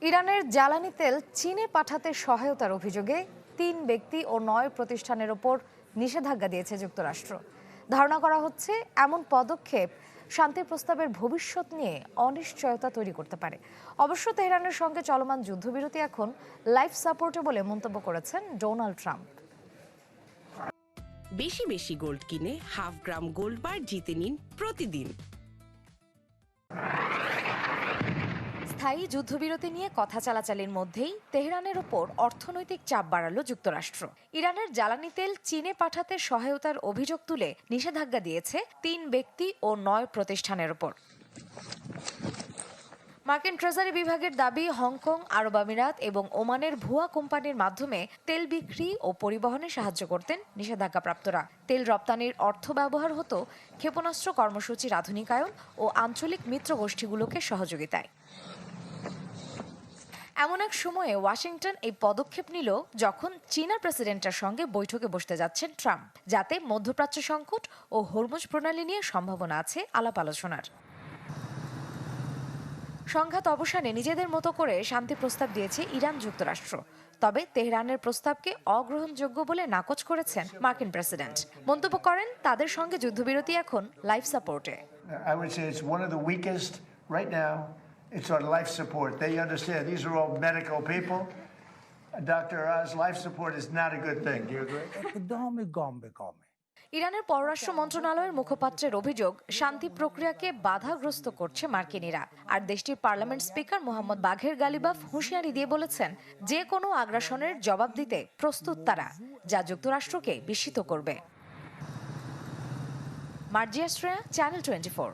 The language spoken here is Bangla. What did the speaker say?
ইরানের জ্বালানি তেল চীনে পাঠাতে সহায়তার অভিযোগে ৩ ব্যক্তি ও ৯ প্রতিষ্ঠানের ওপর নিষেধাজ্ঞা দিয়েছে যুক্তরাষ্ট্র। ধারণা করা হচ্ছে এমন পদক্ষেপ শান্তি প্রস্তাবের ভবিষ্যৎ নিয়ে অনিশ্চয়তা তৈরি করতে পারে। অবশ্য তেহরানের সঙ্গে চলমান যুদ্ধবিরতি এখন লাইফ সাপোর্টে বলে মন্তব্য করেছেন ডোনাল্ড ট্রাম্প। বেশি বেশি গোল্ড কিনে হাফ গ্রাম গোল্ড বার জিতে নিন প্রতিদিন। স্থায়ী যুদ্ধবিরতি নিয়ে কথা চালাচালির মধ্যেই তেহরানের ওপর অর্থনৈতিক চাপ বাড়ালো যুক্তরাষ্ট্র। ইরানের জ্বালানি তেল চীনে পাঠাতে সহায়তার অভিযোগ তুলে নিষেধাজ্ঞা দিয়েছে ৩ ব্যক্তি ও ৯ প্রতিষ্ঠানের ওপর। মার্কিন ট্রেজারি বিভাগের দাবি, হংকং, আরব আমিরাত এবং ওমানের ভুয়া কোম্পানির মাধ্যমে তেল বিক্রি ও পরিবহনে সাহায্য করতেন নিষেধাজ্ঞাপ্রাপ্তরা। তেল রপ্তানির অর্থ ব্যবহার হতো ক্ষেপণাস্ত্র কর্মসূচির আধুনিকায়ন ও আঞ্চলিক মিত্র গোষ্ঠীগুলোকে সহযোগিতায়। এমন এক সময়ে ওয়াশিংটন এই পদক্ষেপ নিল যখন চীনা প্রেসিডেন্টের সঙ্গে বৈঠকে বসতে যাচ্ছেন ট্রাম্প, যাতে মধ্যপ্রাচ্য সংকট ও হরমুজ প্রণালী নিয়ে সম্ভাবনা আছে আলাপ আলোচনার। সংঘাত অবসানে নিজেদের মতো করে শান্তি প্রস্তাব দিয়েছে ইরান যুক্তরাষ্ট্র। তবে তেহরানের প্রস্তাবকে অগ্রহণযোগ্য বলে নাকচ করেছেন মার্কিন প্রেসিডেন্ট। মন্তব্য করেন, তাদের সঙ্গে যুদ্ধবিরতি এখন লাইফ সাপোর্টে। It's on life support. They understand these are all medical people. Dr. Oz, life support is not a good thing. Do you agree? ইরানের পররাষ্ট্র মন্ত্রণালয়ের মুখপাত্রের অভিযোগ, শান্তি প্রক্রিয়াকে বাধাগ্রস্ত করছে মার্কিনিরা। আর দেশটির পার্লামেন্ট স্পিকার মোহাম্মদ বাঘের গালিবাফ হুঁশিয়ারি দিয়ে বলেছেন, যে কোনো আগ্রাসনের জবাব দিতে প্রস্তুত তারা, যা যুক্তরাষ্ট্রকে বিস্মিত করবে। মার্জিয়া শ্রেয়া, চ্যানেল 24।